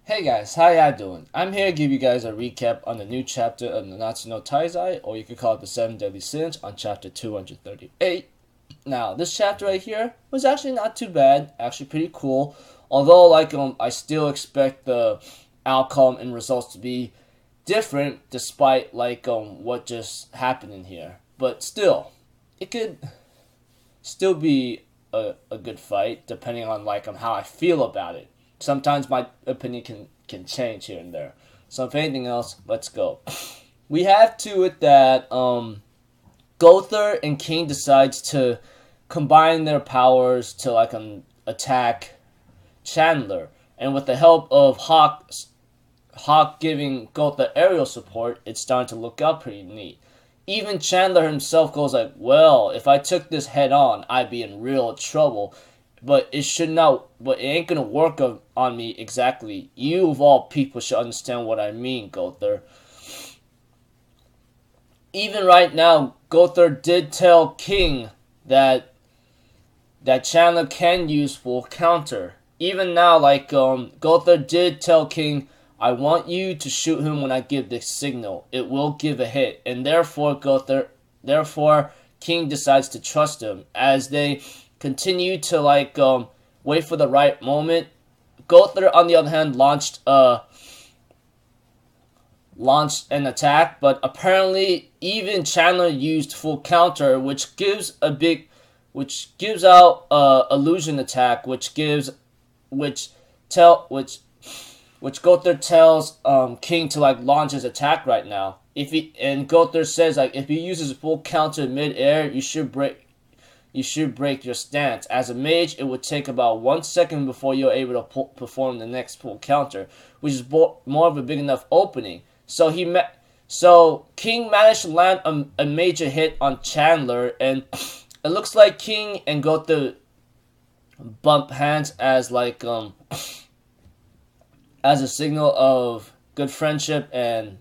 Hey guys, how y'all doing? I'm here to give you guys a recap on the new chapter of Nanatsu no Taizai, or you could call it the 7 Deadly Sins, on chapter 238. Now, this chapter right here was actually not too bad, actually pretty cool, although I still expect the outcome and results to be different despite what just happened in here. But still, it could still be a good fight depending on on how I feel about it. Sometimes my opinion can change here and there. So if anything else, let's go. We have to it that Gother and King decides to combine their powers to attack Chandler, and with the help of Hawk giving Gother aerial support, it's starting to look out pretty neat. Even Chandler himself goes like, well, if I took this head on, I'd be in real trouble. But it ain't gonna work on me exactly. You of all people should understand what I mean, Gother. Even right now, Gother did tell King that Chandler can use full counter. Even now, Gother did tell King, I want you to shoot him when I give the signal. It will give a hit. And therefore King decides to trust him as they continue to wait for the right moment. Gother, on the other hand, launched an attack, but apparently even Chandler used full counter, which gives out illusion attack, which Gother tells King to launch his attack right now. Gother says if he uses full counter mid-air, you should break your stance. As a mage, it would take about 1 second before you're able to perform the next full counter, which is more of a big enough opening. So King managed to land a major hit on Chandler, and it looks like King and Gother bump hands as a signal of good friendship and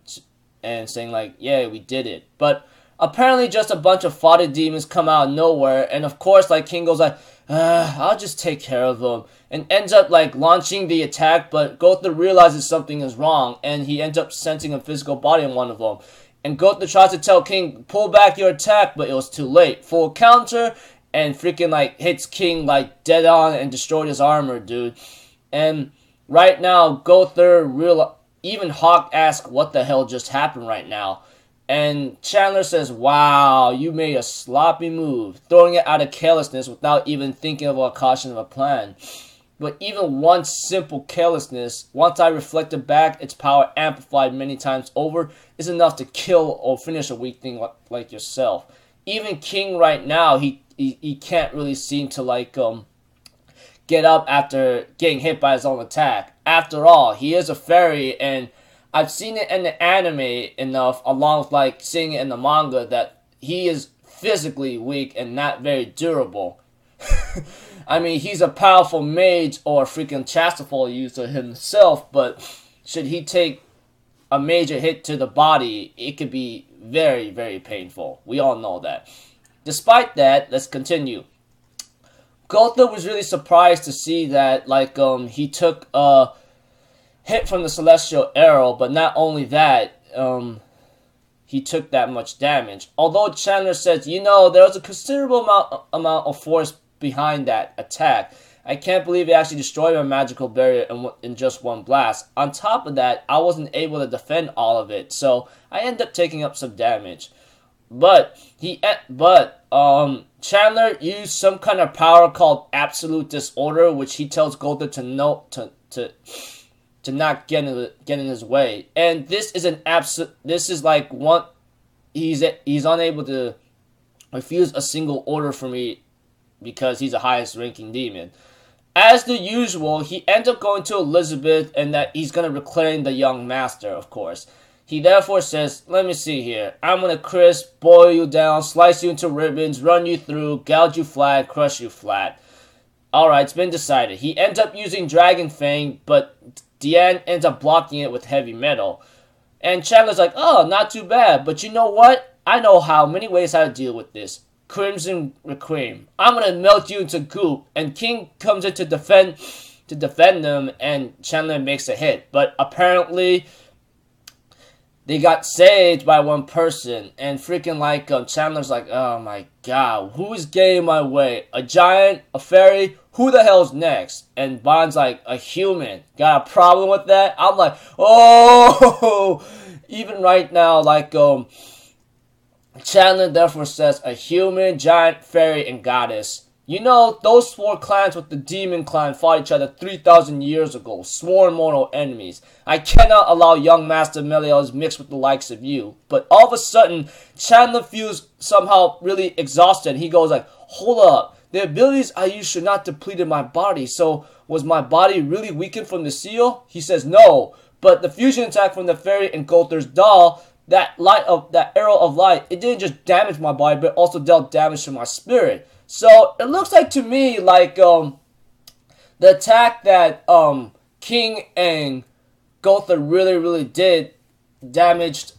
saying yeah, we did it. But apparently just a bunch of fodder demons come out of nowhere, and of course King goes I'll just take care of them, and ends up launching the attack, but Gother realizes something is wrong, and he ends up sensing a physical body on one of them. And Gother tries to tell King, pull back your attack, but it was too late. Full counter, and freaking hits King dead on and destroyed his armor, dude. And right now, Gother even Hawk asks what the hell just happened right now. And Chandler says, wow, you made a sloppy move, throwing it out of carelessness without even thinking of a caution of a plan. But even one simple carelessness, once I reflected back, its power amplified many times over, is enough to kill or finish a weak thing like yourself. Even King right now, he can't really seem to get up after getting hit by his own attack. After all, he is a fairy, and I've seen it in the anime enough, along with seeing it in the manga, that he is physically weak and not very durable. I mean, he's a powerful mage or freaking Chastafol user himself, but should he take a major hit to the body, it could be very, very painful. We all know that. Despite that, let's continue. Gother was really surprised to see that he took hit from the celestial arrow, but not only that, he took that much damage. Although Chandler says, there was a considerable amount of force behind that attack. I can't believe it actually destroyed my magical barrier in just one blast. On top of that, I wasn't able to defend all of it, so I ended up taking up some damage. But Chandler used some kind of power called absolute disorder, which he tells Gother to not get in his way. And this is he's unable to refuse a single order from me because he's the highest ranking demon. As the usual, he ends up going to Elizabeth, and that he's going to reclaim the young master, of course. He therefore says, let me see here, I'm going to crisp, boil you down, slice you into ribbons, run you through, gouge you flat, crush you flat. Alright, it's been decided. He ends up using Dragon Fang, but Diane ends up blocking it with heavy metal. And Chandler's like, oh, not too bad, but you know what? I know many ways how to deal with this. Crimson Requiem. I'm gonna melt you into goop. And King comes in to defend to defend them, and Chandler makes a hit. But apparently, they got saved by one person, and freaking like Chandler's like, oh my god, who is getting in my way? A giant? A fairy? Who the hell's next? And Bond's like, a human. Got a problem with that? I'm like, oh, even right now, like Chandler therefore says a human, giant, fairy, and goddess. You know, those 4 clans with the demon clan fought each other 3,000 years ago, sworn mortal enemies. I cannot allow young Master Melios mixed with the likes of you. But all of a sudden, Chandler feels somehow really exhausted. He goes like, hold up, the abilities I used should not depleted my body, so was my body really weakened from the seal? He says no, but the fusion attack from the fairy and Gother's doll, that arrow of light, it didn't just damage my body, but also dealt damage to my spirit. So it looks like to me like the attack that King and Gother really did damaged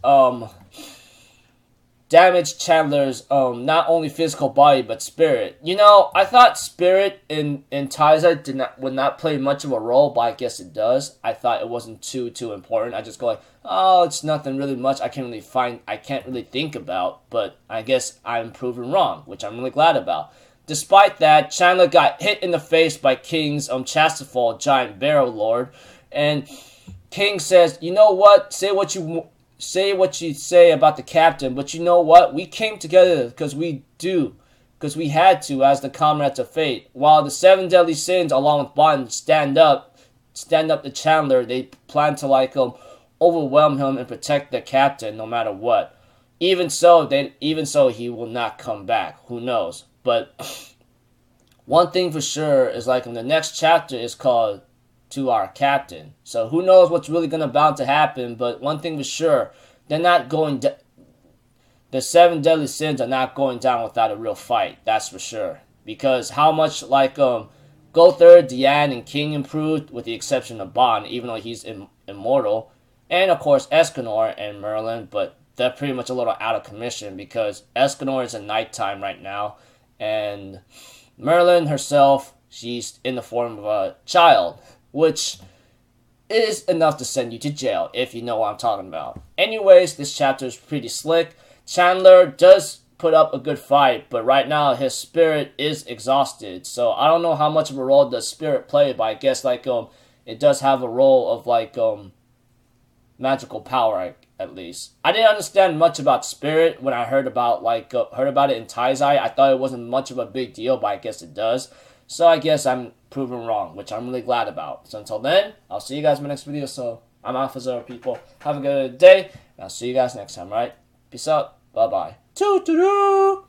Chandler's not only physical body but spirit. You know, I thought spirit in Taizai would not play much of a role, but I guess it does. I thought it wasn't too important. I just go like, oh, it's nothing really much. I can't really think about, but I guess I'm proven wrong, which I'm really glad about. Despite that, Chandler got hit in the face by King's Chastafal, giant barrel lord, and King says, you know what? Say what you say about the captain, but you know what? We came together because we had to as the comrades of fate. While the 7 deadly sins, along with Bond, stand up to Chandler, they plan to like overwhelm him and protect the captain no matter what. Even so, he will not come back. Who knows? But one thing for sure is like the next chapter is called To Our Captain. So who knows what's really bound to happen, but one thing for sure, they're not going the 7 deadly sins are not going down without a real fight. That's for sure. Because how much like Gother, Diane, and King improved, with the exception of Bond, even though he's immortal, and of course Escanor and Merlin, but they're pretty much a little out of commission because Escanor is in nighttime right now, and Merlin herself, she's in the form of a child, which is enough to send you to jail, if you know what I'm talking about. Anyways, this chapter is pretty slick. Chandler does put up a good fight, but right now his spirit is exhausted, so I don't know how much of a role does spirit play, but I guess like it does have a role of like magical power, at least. I didn't understand much about spirit when I heard about it in Taizai. I thought it wasn't much of a big deal, but I guess it does. So I guess I'm proven wrong, which I'm really glad about. So until then, I'll see you guys in my next video. So I'm Alpha Zero, people. Have a good day, and I'll see you guys next time, right? Peace out. Bye-bye. Toot-toot-toot!